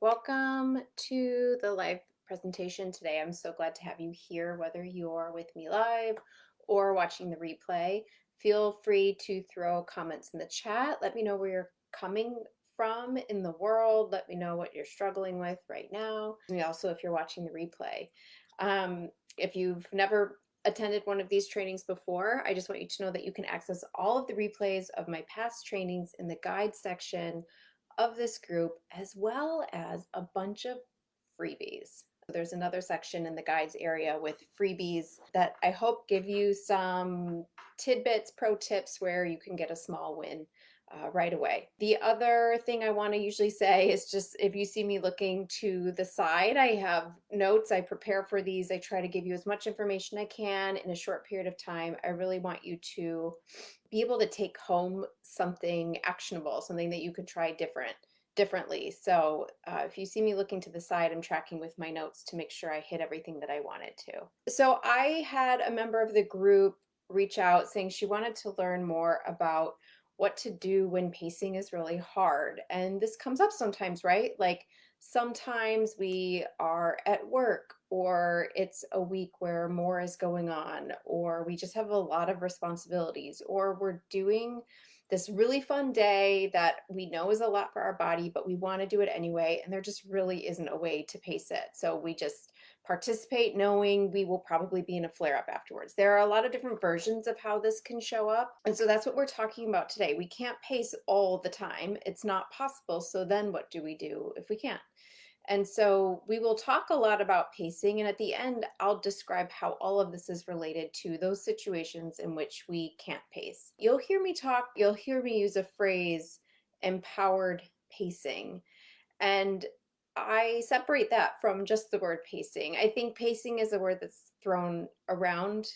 Welcome to the live presentation today. I'm so glad to have you here, whether you're with me live or watching the replay. Feel free to throw comments in the chat. Let me know where you're coming from in the world. Let me know what you're struggling with right now. And also, if you're watching the replay. If you've never attended one of these trainings before, I just want you to know that you can access all of the replays of my past trainings in the guide section of this group, as well as a bunch of freebies. There's another section in the guides area with freebies that I hope give you some tidbits, pro tips where you can get a small win right away. The other thing I want to usually say is just if you see me looking to the side, I have notes. I prepare for these. I try to give you as much information I can in a short period of time. I really want you to be able to take home something actionable, something that you could try differently. So if you see me looking to the side, I'm tracking with my notes to make sure I hit everything that I wanted to. So I had a member of the group reach out saying she wanted to learn more about what to do when pacing is really hard. And this comes up sometimes, right? Like sometimes we are at work, or it's a week where more is going on, or we just have a lot of responsibilities, or we're doing this really fun day that we know is a lot for our body, but we want to do it anyway. And there just really isn't a way to pace it. So we just participate knowing we will probably be in a flare up afterwards. There are a lot of different versions of how this can show up. And so that's what we're talking about today. We can't pace all the time. It's not possible. So then what do we do if we can't? And so we will talk a lot about pacing, and at the end, I'll describe how all of this is related to those situations in which we can't pace. You'll hear me use a phrase, empowered pacing. And I separate that from just the word pacing. I think pacing is a word that's thrown around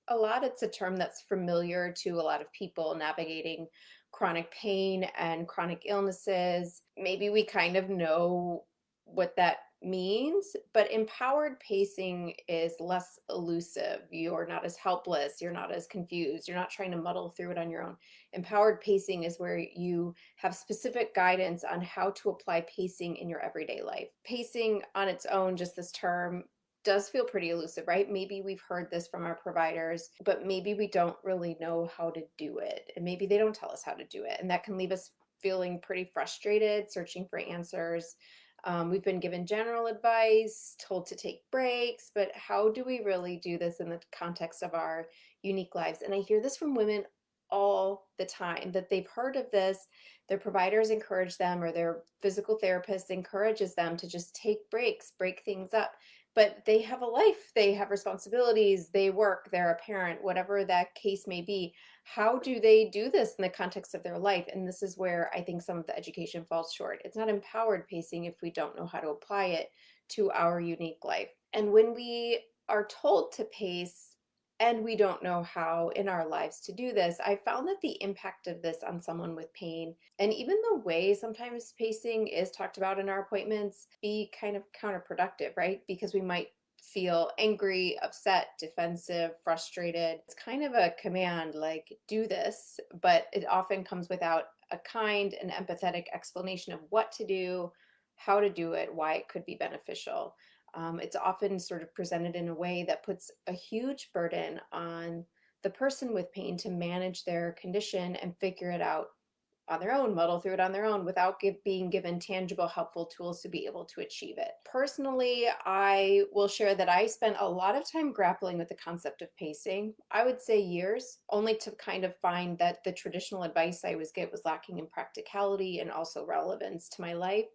a lot. It's a term that's familiar to a lot of people navigating chronic pain and chronic illnesses. Maybe we kind of know what that means, but empowered pacing is less elusive. You're not as helpless, you're not as confused, you're not trying to muddle through it on your own. Empowered pacing is where you have specific guidance on how to apply pacing in your everyday life. Pacing on its own, just this term, does feel pretty elusive, right? Maybe we've heard this from our providers, but maybe we don't really know how to do it. And maybe they don't tell us how to do it. And that can leave us feeling pretty frustrated, searching for answers. We've been given general advice, told to take breaks, but how do we really do this in the context of our unique lives? And I hear this from women all the time, that they've heard of this, their providers encourage them, or their physical therapist encourages them to just take breaks, break things up. But they have a life, they have responsibilities, they work, they're a parent, whatever that case may be. How do they do this in the context of their life? And this is where I think some of the education falls short. It's not empowered pacing if we don't know how to apply it to our unique life. And when we are told to pace and we don't know how in our lives to do this, I found that the impact of this on someone with pain, and even the way sometimes pacing is talked about in our appointments, be kind of counterproductive, right? Because we might feel angry, upset, defensive, frustrated. It's kind of a command like, do this, but it often comes without a kind and empathetic explanation of what to do, how to do it, why it could be beneficial. It's often sort of presented in a way that puts a huge burden on the person with pain to manage their condition and figure it out on their own, muddle through it on their own without being given tangible, helpful tools to be able to achieve it. Personally, I will share that I spent a lot of time grappling with the concept of pacing. I would say years, only to kind of find that the traditional advice I was get was lacking in practicality and also relevance to my life.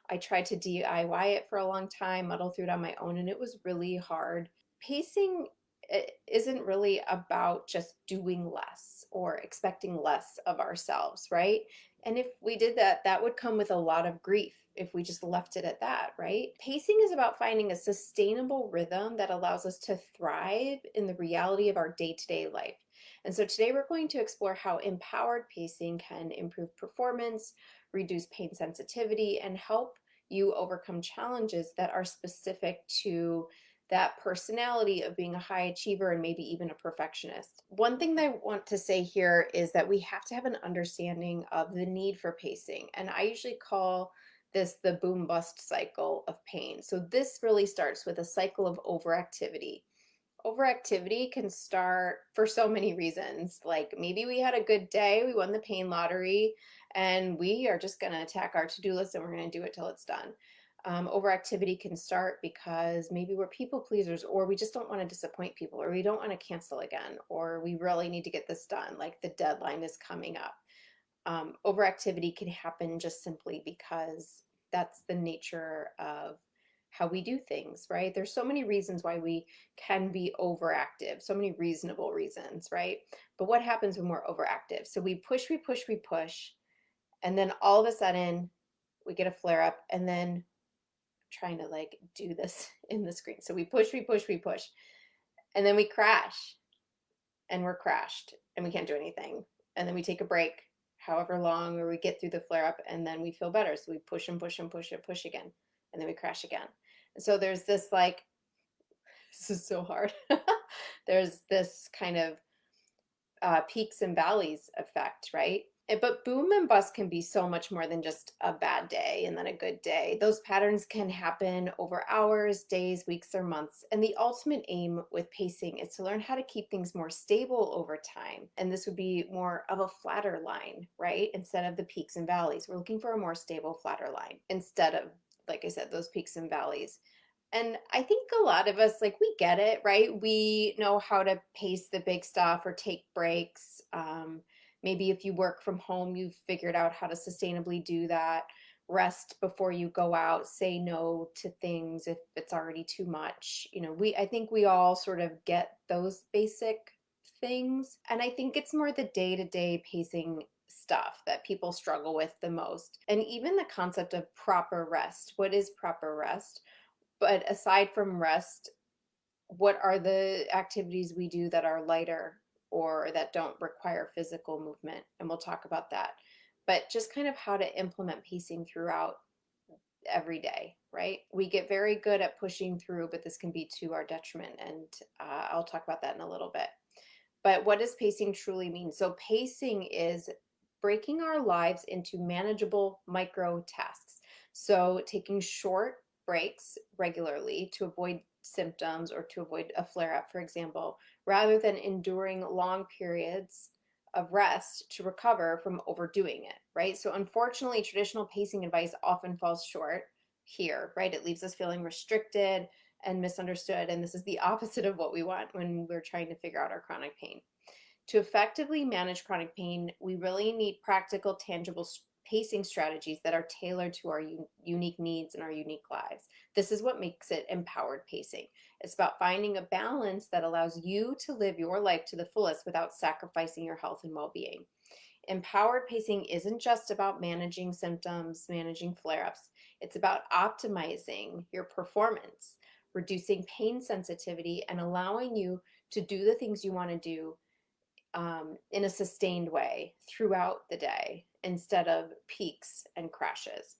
I tried to DIY it for a long time, muddle through it on my own, and it was really hard. Pacing isn't really about just doing less or expecting less of ourselves, right? And if we did that, that would come with a lot of grief if we just left it at that, right? Pacing is about finding a sustainable rhythm that allows us to thrive in the reality of our day-to-day life. And so today we're going to explore how empowered pacing can improve performance, reduce pain sensitivity, and help you overcome challenges that are specific to that personality of being a high achiever and maybe even a perfectionist. One thing that I want to say here is that we have to have an understanding of the need for pacing. And I usually call the boom bust cycle of pain. So this really starts with a cycle of overactivity. Overactivity can start for so many reasons. Like maybe we had a good day, we won the pain lottery, and we are just going to attack our to-do list and we're going to do it till it's done. Overactivity can start because maybe we're people pleasers, or we just don't want to disappoint people, or we don't want to cancel again, or we really need to get this done, like the deadline is coming up. Overactivity can happen just simply because that's the nature of how we do things, right? There's so many reasons why we can be overactive, so many reasonable reasons, right? But what happens when we're overactive? So we push, we push, we push, and then all of a sudden we get a flare up, and then I'm trying to like do this in the screen. So we push, we push, we push, and then we crash, and we're crashed and we can't do anything. And then we take a break, however long, or we get through the flare up, and then we feel better. So we push and push and push and push again, and then we crash again. And so there's this like, this is so hard. There's this kind of peaks and valleys effect, right? But boom and bust can be so much more than just a bad day and then a good day. Those patterns can happen over hours, days, weeks, or months. And the ultimate aim with pacing is to learn how to keep things more stable over time. And this would be more of a flatter line, right? Instead of the peaks and valleys. We're looking for a more stable, flatter line instead of, like I said, those peaks and valleys. And I think a lot of us, like, we get it, right? We know how to pace the big stuff or take breaks. Maybe if you work from home, you've figured out how to sustainably do that. Rest before you go out, say no to things if it's already too much. I think we all sort of get those basic things. And I think it's more the day-to-day pacing stuff that people struggle with the most. And even the concept of proper rest. What is proper rest? But aside from rest, what are the activities we do that are lighter or that don't require physical movement? And we'll talk about that. But just kind of how to implement pacing throughout every day, right? We get very good at pushing through, but this can be to our detriment. And I'll talk about that in a little bit. But what does pacing truly mean? So, pacing is breaking our lives into manageable micro tasks. So, taking short breaks regularly to avoid symptoms or to avoid a flare up, for example, rather than enduring long periods of rest to recover from overdoing it, right? So, unfortunately, traditional pacing advice often falls short here, right? It leaves us feeling restricted and misunderstood. And this is the opposite of what we want when we're trying to figure out our chronic pain. To effectively manage chronic pain, we really need practical, tangible pacing strategies that are tailored to our unique needs and our unique lives. This is what makes it empowered pacing. It's about finding a balance that allows you to live your life to the fullest without sacrificing your health and well-being. Empowered pacing isn't just about managing symptoms, managing flare ups. It's about optimizing your performance, reducing pain sensitivity, and allowing you to do the things you want to do in a sustained way throughout the day instead of peaks and crashes.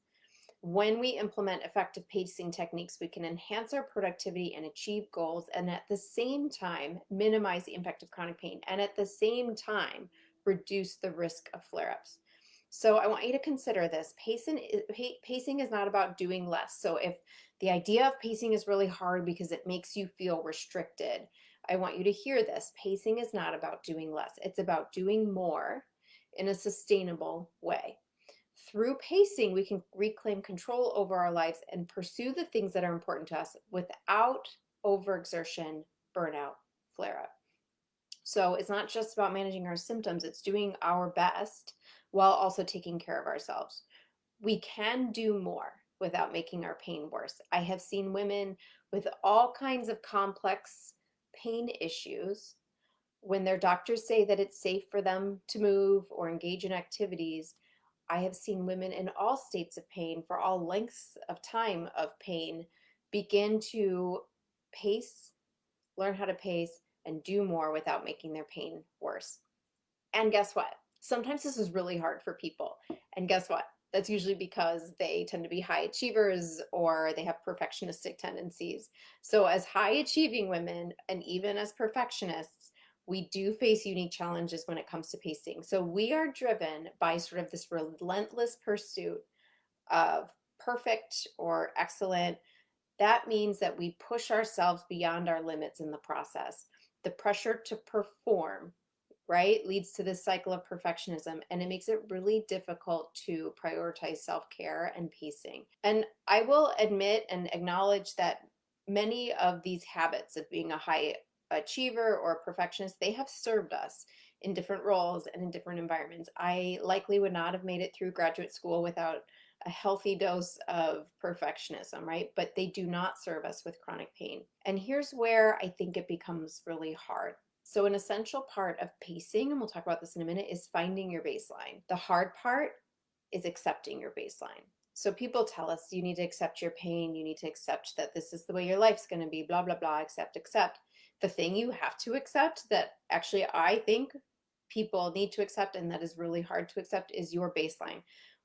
When we implement effective pacing techniques, we can enhance our productivity and achieve goals, and at the same time, minimize the impact of chronic pain, and at the same time, reduce the risk of flare ups. So, I want you to consider this. Pacing is not about doing less. So, if the idea of pacing is really hard because it makes you feel restricted, I want you to hear this. Pacing is not about doing less, it's about doing more in a sustainable way. Through pacing, we can reclaim control over our lives and pursue the things that are important to us without overexertion, burnout, flare up. So it's not just about managing our symptoms, it's doing our best while also taking care of ourselves. We can do more without making our pain worse. I have seen women with all kinds of complex pain issues. When their doctors say that it's safe for them to move or engage in activities, I have seen women in all states of pain, for all lengths of time of pain, begin to pace, learn how to pace, and do more without making their pain worse. And guess what? Sometimes this is really hard for people. And guess what? That's usually because they tend to be high achievers or they have perfectionistic tendencies. So, as high achieving women and even as perfectionists, we do face unique challenges when it comes to pacing. So, we are driven by sort of this relentless pursuit of perfect or excellent. That means that we push ourselves beyond our limits in the process. The pressure to perform, right, leads to this cycle of perfectionism, and it makes it really difficult to prioritize self-care and pacing. And I will admit and acknowledge that many of these habits of being a high achiever or a perfectionist, they have served us in different roles and in different environments. I likely would not have made it through graduate school without a healthy dose of perfectionism, right? But they do not serve us with chronic pain. And here's where I think it becomes really hard. So, an essential part of pacing, and we'll talk about this in a minute, is finding your baseline. The hard part is accepting your baseline. So, people tell us you need to accept your pain, you need to accept that this is the way your life's going to be, blah, blah, blah, accept, accept. The thing you have to accept that actually I think people need to accept and that is really hard to accept is your baseline.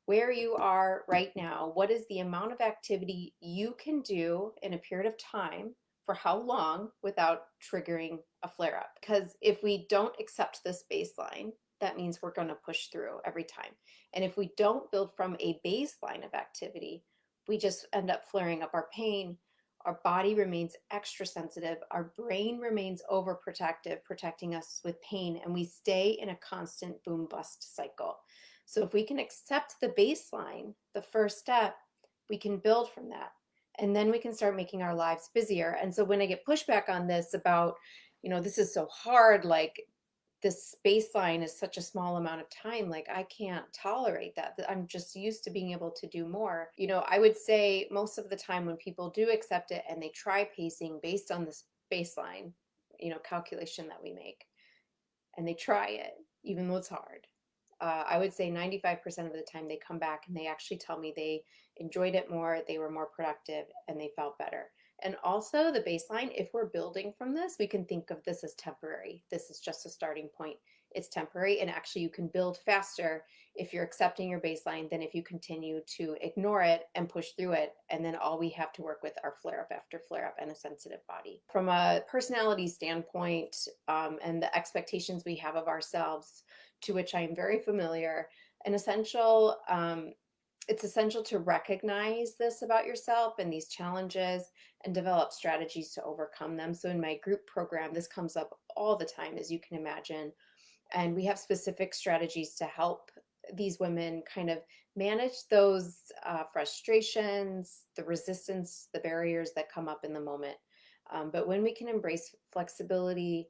Where you are right now, what is the amount of activity you can do in a period of time, for how long, without triggering a flare up? Because if we don't accept this baseline, that means we're going to push through every time. And if we don't build from a baseline of activity, we just end up flaring up our pain. Our body remains extra sensitive. Our brain remains overprotective, protecting us with pain, and we stay in a constant boom bust cycle. So if we can accept the baseline, the first step, we can build from that. And then we can start making our lives busier. And so when I get pushback on this about, this is so hard, like this baseline is such a small amount of time, like I can't tolerate that. I'm just used to being able to do more. I would say most of the time when people do accept it and they try pacing based on this baseline, calculation that we make, and they try it, even though it's hard, I would say 95% of the time they come back and they actually tell me they enjoyed it more, they were more productive, and they felt better. And also, the baseline, if we're building from this, we can think of this as temporary. This is just a starting point. It's temporary, and actually, you can build faster if you're accepting your baseline than if you continue to ignore it and push through it. And then all we have to work with are flare up after flare up and a sensitive body. From a personality standpoint, and the expectations we have of ourselves, to which I am very familiar, an essential it's essential to recognize this about yourself and these challenges and develop strategies to overcome them. So in my group program, this comes up all the time, as you can imagine. And we have specific strategies to help these women kind of manage those frustrations, the resistance, the barriers that come up in the moment. But when we can embrace flexibility,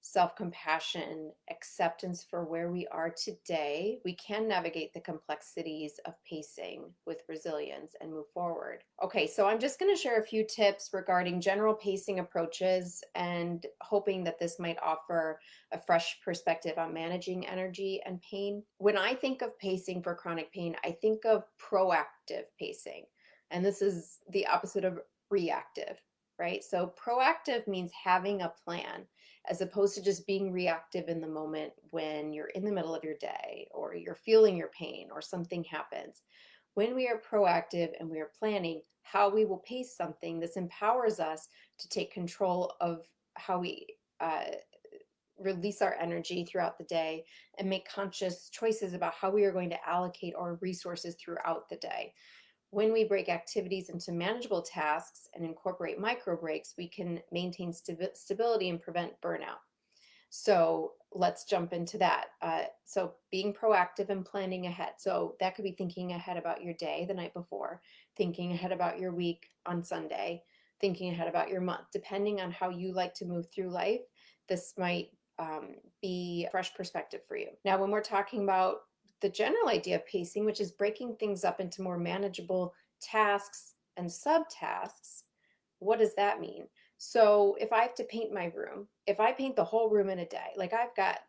self-compassion, acceptance for where we are today, we can navigate the complexities of pacing with resilience and move forward. Okay, so I'm just going to share a few tips regarding general pacing approaches and hoping that this might offer a fresh perspective on managing energy and pain. When I think of pacing for chronic pain, I think of proactive pacing, and this is the opposite of reactive, right? So proactive means having a plan, as opposed to just being reactive in the moment when you're in the middle of your day or you're feeling your pain or something happens. When we are proactive and we are planning how we will pace something, this empowers us to take control of how we release our energy throughout the day and make conscious choices about how we are going to allocate our resources throughout the day. When we break activities into manageable tasks and incorporate micro breaks, we can maintain stability and prevent burnout. So let's jump into that. So being proactive and planning ahead. So that could be thinking ahead about your day the night before, thinking ahead about your week on Sunday, thinking ahead about your month. Depending on how you like to move through life, this might be a fresh perspective for you. Now, when we're talking about the general idea of pacing, which is breaking things up into more manageable tasks and subtasks, what does that mean? So if I have to paint my room, if I paint the whole room in a day, like I've got,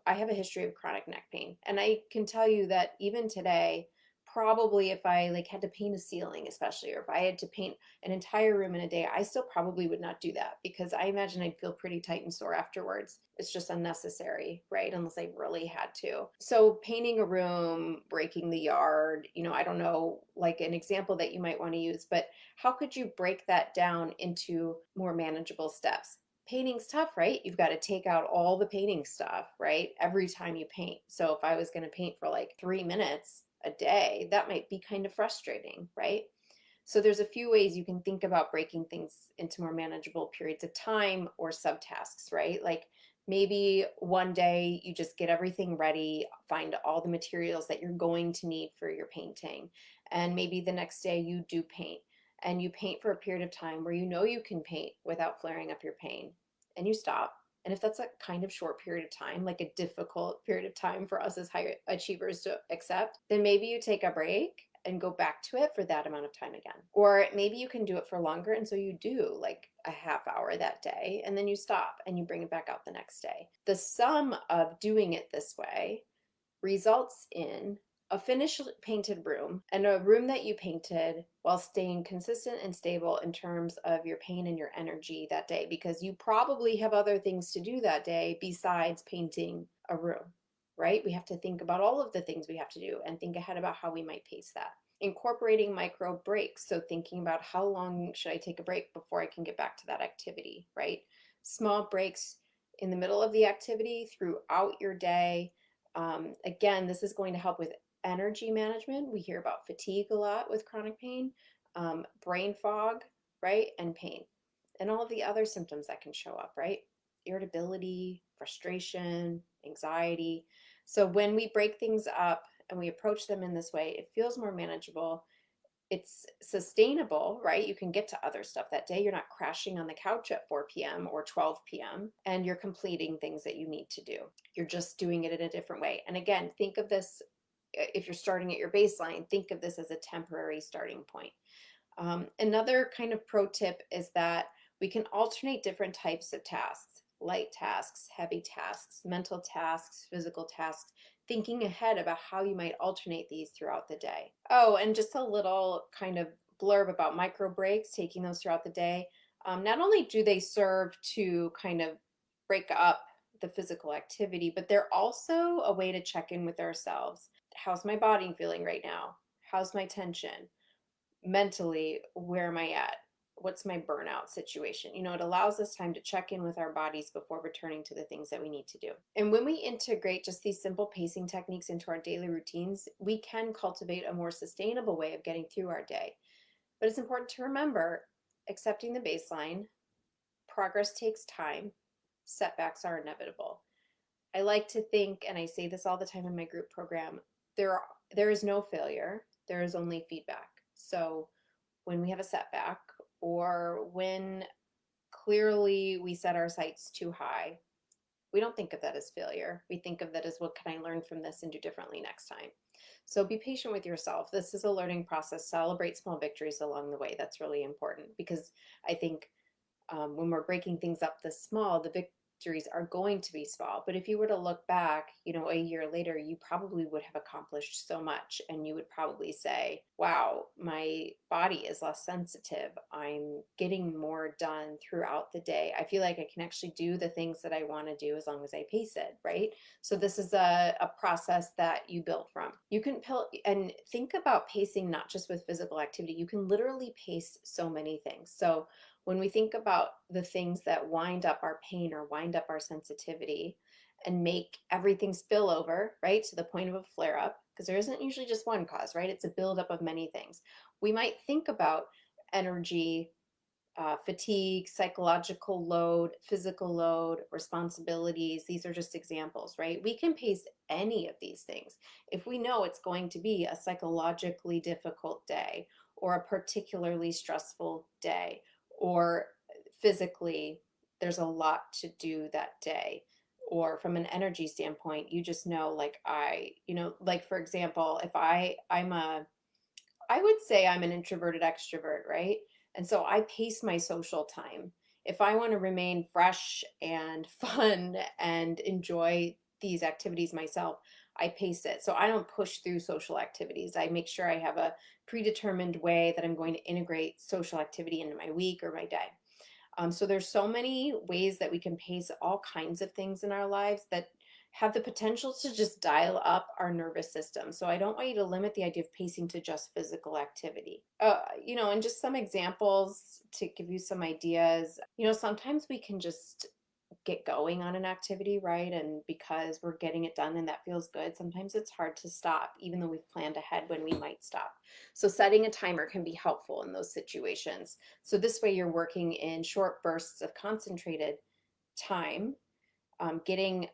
I have a history of chronic neck pain. And I can tell you that even today, probably if I like had to paint a ceiling, especially, or if I had to paint an entire room in a day, I still probably would not do that because I imagine I'd feel pretty tight and sore afterwards. It's just unnecessary, right? Unless I really had to. So painting a room, breaking the yard, I don't know, like an example that you might want to use, but how could you break that down into more manageable steps? Painting's tough, right? You've got to take out all the painting stuff, right? Every time you paint. So if I was going to paint for like 3 minutes, a day, that might be kind of frustrating, right? So there's a few ways you can think about breaking things into more manageable periods of time or subtasks, right? Like maybe one day you just get everything ready, find all the materials that you're going to need for your painting. And maybe the next day you do paint and you paint for a period of time where you know you can paint without flaring up your pain and you stop. And if that's a kind of short period of time, like a difficult period of time for us as high achievers to accept, then maybe you take a break and go back to it for that amount of time again. Or maybe you can do it for longer. And so you do like a half hour that day and then you stop and you bring it back out the next day. The sum of doing it this way results in a finished painted room and a room that you painted while staying consistent and stable in terms of your pain and your energy that day, because you probably have other things to do that day besides painting a room, right? We have to think about all of the things we have to do and think ahead about how we might pace that. Incorporating micro breaks, so thinking about how long should I take a break before I can get back to that activity, right? Small breaks in the middle of the activity, throughout your day. Again, this is going to help with energy management. We hear about fatigue a lot with chronic pain, brain fog, right? And pain, and all of the other symptoms that can show up, right? Irritability, frustration, anxiety. So when we break things up and we approach them in this way, it feels more manageable. It's sustainable, right? You can get to other stuff that day. You're not crashing on the couch at 4 p.m. or 12 p.m. and you're completing things that you need to do. You're just doing it in a different way. And again, think of this, if you're starting at your baseline, think of this as a temporary starting point. Another kind of pro tip is that we can alternate different types of tasks: light tasks, heavy tasks, mental tasks, physical tasks, thinking ahead about how you might alternate these throughout the day. Oh, and just a little kind of blurb about micro breaks, taking those throughout the day. Not only do they serve to kind of break up the physical activity, but they're also a way to check in with ourselves. How's my body feeling right now? How's my tension? Mentally, where am I at? What's my burnout situation? You know, it allows us time to check in with our bodies before returning to the things that we need to do. And when we integrate just these simple pacing techniques into our daily routines, we can cultivate a more sustainable way of getting through our day. But it's important to remember, accepting the baseline, progress takes time, setbacks are inevitable. I like to think, and I say this all the time in my group program, there is no failure, there is only feedback. So when we have a setback, or when clearly we set our sights too high, we don't think of that as failure. We think of that as, what can I learn from this and do differently next time? So be patient with yourself. This is a learning process. Celebrate small victories along the way. That's really important, because I think when we're breaking things up this small, the victories are going to be small. But if you were to look back, you know, a year later, you probably would have accomplished so much. And you would probably say, wow, my body is less sensitive. I'm getting more done throughout the day. I feel like I can actually do the things that I want to do as long as I pace it, right? So this is a process that you build from. You can and think about pacing not just with physical activity. You can literally pace so many things. So when we think about the things that wind up our pain or wind up our sensitivity and make everything spill over, right, to the point of a flare up, because there isn't usually just one cause, right? It's a buildup of many things. We might think about energy, fatigue, psychological load, physical load, responsibilities. These are just examples, right? We can pace any of these things if we know it's going to be a psychologically difficult day, or a particularly stressful day, or physically there's a lot to do that day. Or from an energy standpoint, you just know, like like for example, if I would say I'm an introverted extrovert, right? And so I pace my social time. If I want to remain fresh and fun and enjoy these activities myself, I pace it. So I don't push through social activities. I make sure I have a predetermined way that I'm going to integrate social activity into my week or my day. So there's so many ways that we can pace all kinds of things in our lives that have the potential to just dial up our nervous system. So I don't want you to limit the idea of pacing to just physical activity. And just some examples to give you some ideas. Sometimes we can just get going on an activity, right? And because we're getting it done and that feels good, sometimes it's hard to stop, even though we've planned ahead when we might stop. So setting a timer can be helpful in those situations. So this way you're working in short bursts of concentrated time, getting,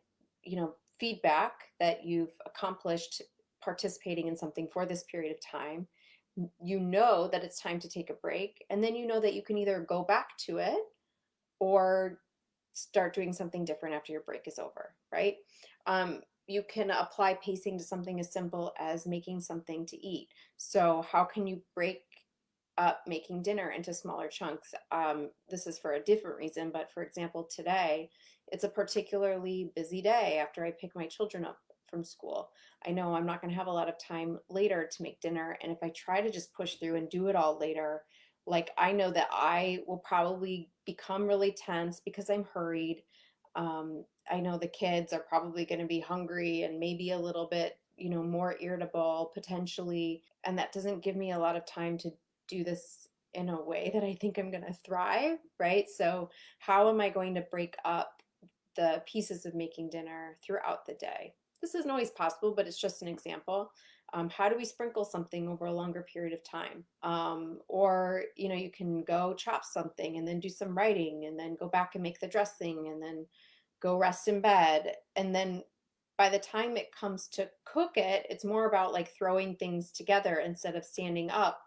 feedback that you've accomplished participating in something for this period of time. You know that it's time to take a break, and then you know that you can either go back to it or start doing something different after your break is over, right? You can apply pacing to something as simple as making something to eat. So, how can you break up making dinner into smaller chunks? This is for a different reason, but for example, today it's a particularly busy day after I pick my children up from school. I know I'm not going to have a lot of time later to make dinner, and if I try to just push through and do it all later, like I know that I will probably become really tense because I'm hurried. I know the kids are probably going to be hungry and maybe a little bit, more irritable potentially. And that doesn't give me a lot of time to do this in a way that I think I'm going to thrive, right? So, how am I going to break up the pieces of making dinner throughout the day? This isn't always possible, but it's just an example. How do we sprinkle something over a longer period of time? Or, you can go chop something and then do some writing and then go back and make the dressing and then go rest in bed. And then by the time it comes to cook it, it's more about like throwing things together instead of standing up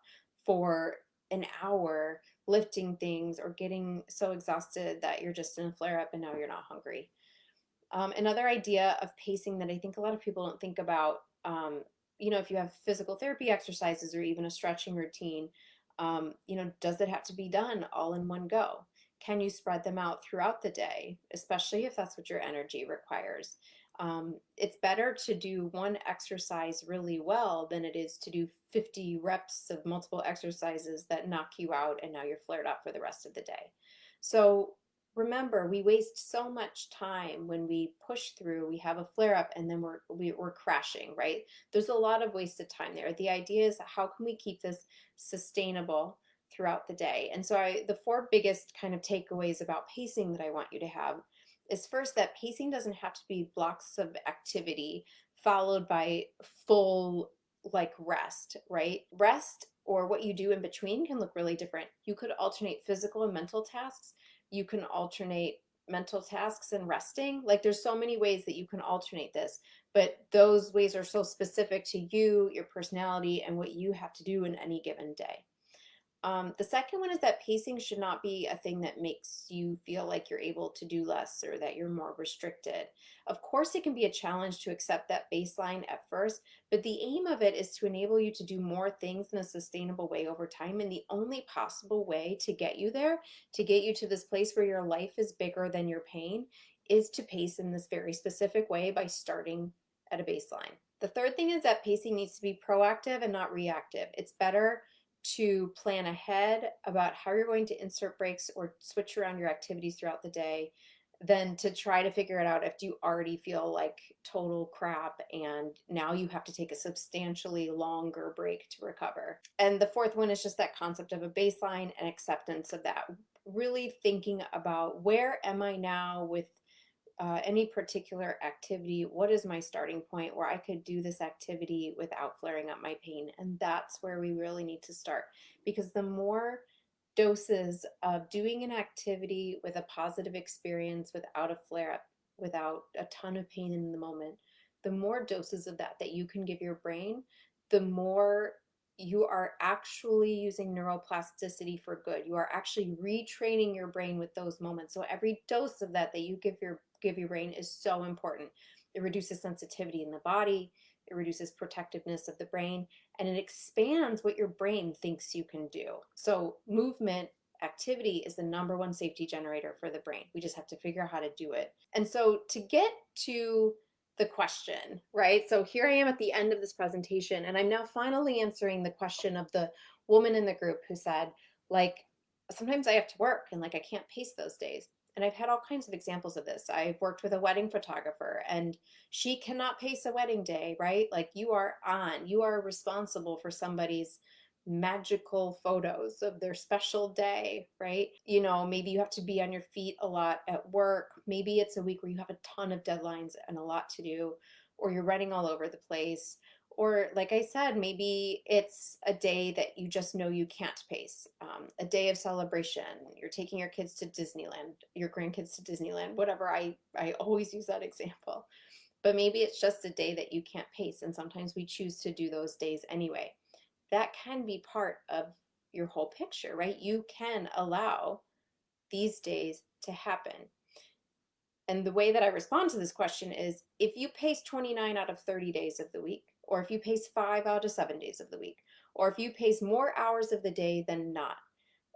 for an hour lifting things or getting so exhausted that you're just in a flare up and now you're not hungry. Another idea of pacing that I think a lot of people don't think about, if you have physical therapy exercises or even a stretching routine, does it have to be done all in one go? Can you spread them out throughout the day, especially if that's what your energy requires? It's better to do one exercise really well than it is to do 50 reps of multiple exercises that knock you out and now you're flared up for the rest of the day. So remember, we waste so much time when we push through, we have a flare up, and then we're crashing, right? There's a lot of wasted time there. The idea is how can we keep this sustainable throughout the day? And so the four biggest kind of takeaways about pacing that I want you to have is first that pacing doesn't have to be blocks of activity followed by full like rest, right? Rest or what you do in between can look really different. You could alternate physical and mental tasks. You can alternate mental tasks and resting. Like there's so many ways that you can alternate this, but those ways are so specific to you, your personality, and what you have to do in any given day. The second one is that pacing should not be a thing that makes you feel like you're able to do less or that you're more restricted. Of course, it can be a challenge to accept that baseline at first, but the aim of it is to enable you to do more things in a sustainable way over time. And the only possible way to get you there, to get you to this place where your life is bigger than your pain, is to pace in this very specific way by starting at a baseline. The third thing is that pacing needs to be proactive and not reactive. It's better to plan ahead about how you're going to insert breaks or switch around your activities throughout the day than to try to figure it out if you already feel like total crap and now you have to take a substantially longer break to recover. And the fourth one is just that concept of a baseline and acceptance of that. Really thinking about where am I now with any particular activity, what is my starting point where I could do this activity without flaring up my pain? And that's where we really need to start, because the more doses of doing an activity with a positive experience without a flare up, without a ton of pain in the moment, the more doses of that you can give your brain, the more you are actually using neuroplasticity for good. You are actually retraining your brain with those moments. So every dose of that you give your brain is so important. It reduces sensitivity in the body, it reduces protectiveness of the brain, and it expands what your brain thinks you can do. So movement activity is the number one safety generator for the brain. We just have to figure out how to do it. And so to get to the question, right? So here I am at the end of this presentation, and I'm now finally answering the question of the woman in the group who said, like, sometimes I have to work and like I can't pace those days. And I've had all kinds of examples of this. I've worked with a wedding photographer and she cannot pace a wedding day, right? Like you are responsible for somebody's magical photos of their special day, right? Maybe you have to be on your feet a lot at work. Maybe it's a week where you have a ton of deadlines and a lot to do, or you're running all over the place. Or, like I said, maybe it's a day that you just know you can't pace, a day of celebration. You're taking your kids to Disneyland, your grandkids to Disneyland, whatever. I always use that example. But maybe it's just a day that you can't pace, and sometimes we choose to do those days anyway. That can be part of your whole picture, right? You can allow these days to happen. And the way that I respond to this question is, if you pace 29 out of 30 days of the week, or if you pace 5 out of 7 days of the week, or if you pace more hours of the day than not,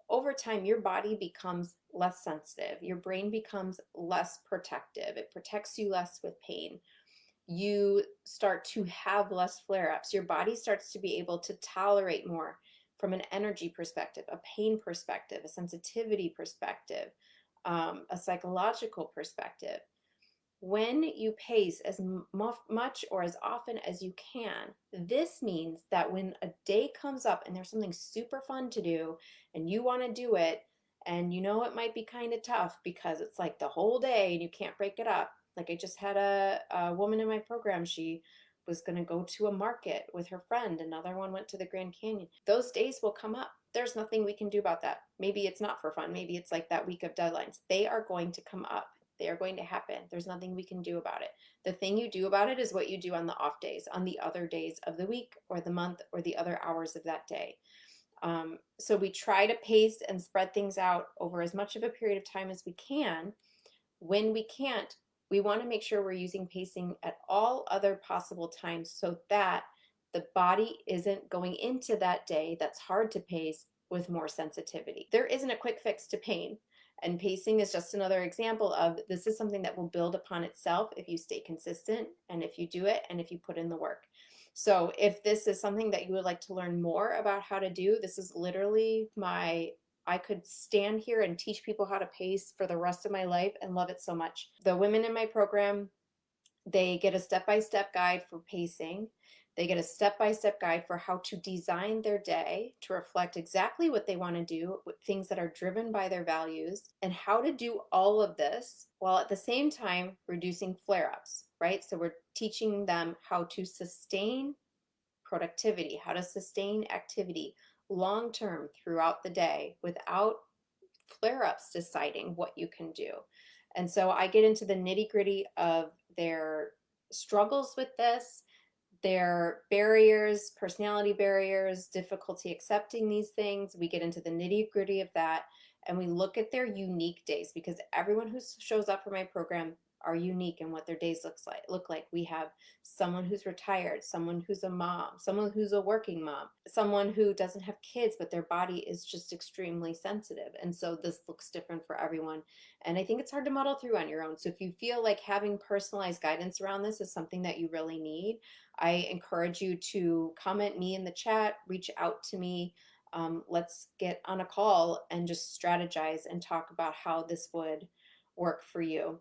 over time your body becomes less sensitive. Your brain becomes less protective. It protects you less with pain. You start to have less flare-ups. Your body starts to be able to tolerate more from an energy perspective, a pain perspective, a sensitivity perspective, a psychological perspective. When you pace as much or as often as you can, this means that when a day comes up and there's something super fun to do and you want to do it, and it might be kind of tough because it's like the whole day and you can't break it up. Like, I just had a woman in my program. She was going to go to a market with her friend. Another one went to the Grand Canyon. Those days will come up. There's nothing we can do about that. Maybe it's not for fun. Maybe it's like that week of deadlines. They are going to come up. They are going to happen. There's nothing we can do about it. The thing you do about it is what you do on the off days, on the other days of the week or the month or the other hours of that day. So we try to pace and spread things out over as much of a period of time as we can. When we can't, we want to make sure we're using pacing at all other possible times so that the body isn't going into that day that's hard to pace with more sensitivity. There isn't a quick fix to pain. And pacing is just another example of, this is something that will build upon itself if you stay consistent and if you do it and if you put in the work. So if this is something that you would like to learn more about how to do, this is literally I could stand here and teach people how to pace for the rest of my life and love it so much. The women in my program, they get a step-by-step guide for pacing. They get a step-by-step guide for how to design their day to reflect exactly what they want to do, things that are driven by their values, and how to do all of this while at the same time reducing flare-ups, right? So we're teaching them how to sustain productivity, how to sustain activity long-term throughout the day without flare-ups deciding what you can do. And so I get into the nitty-gritty of their struggles with this, their barriers, personality barriers, difficulty accepting these things. We get into the nitty-gritty of that, and we look at their unique days, because everyone who shows up for my program are unique in what their days look like. We have someone who's retired, someone who's a mom, someone who's a working mom, someone who doesn't have kids, but their body is just extremely sensitive. And so this looks different for everyone. And I think it's hard to muddle through on your own. So if you feel like having personalized guidance around this is something that you really need, I encourage you to comment me in the chat, reach out to me. Let's get on a call and just strategize and talk about how this would work for you.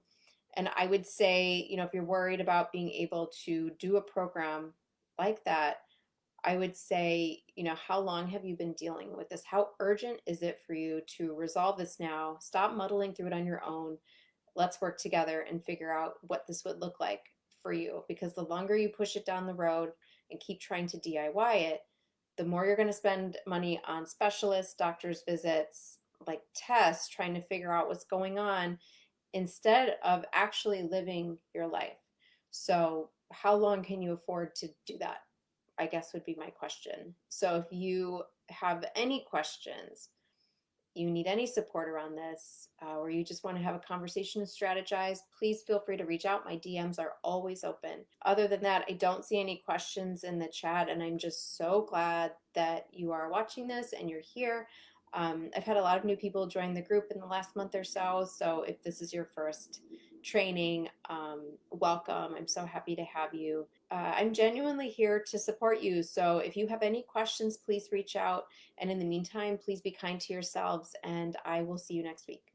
And I would say, if you're worried about being able to do a program like that, I would say, how long have you been dealing with this? How urgent is it for you to resolve this now? Stop muddling through it on your own. Let's work together and figure out what this would look like for you. Because the longer you push it down the road and keep trying to DIY it, the more you're going to spend money on specialists, doctor's visits, like tests, trying to figure out what's going on, instead of actually living your life. So how long can you afford to do that? I guess would be my question. So if you have any questions, you need any support around this, or you just want to have a conversation and strategize, please feel free to reach out. My DMs are always open. Other than that, I don't see any questions in the chat, and I'm just so glad that you are watching this and you're here. I've had a lot of new people join the group in the last month or so, so if this is your first training, welcome. I'm so happy to have you. I'm genuinely here to support you, so if you have any questions, please reach out, and in the meantime, please be kind to yourselves, and I will see you next week.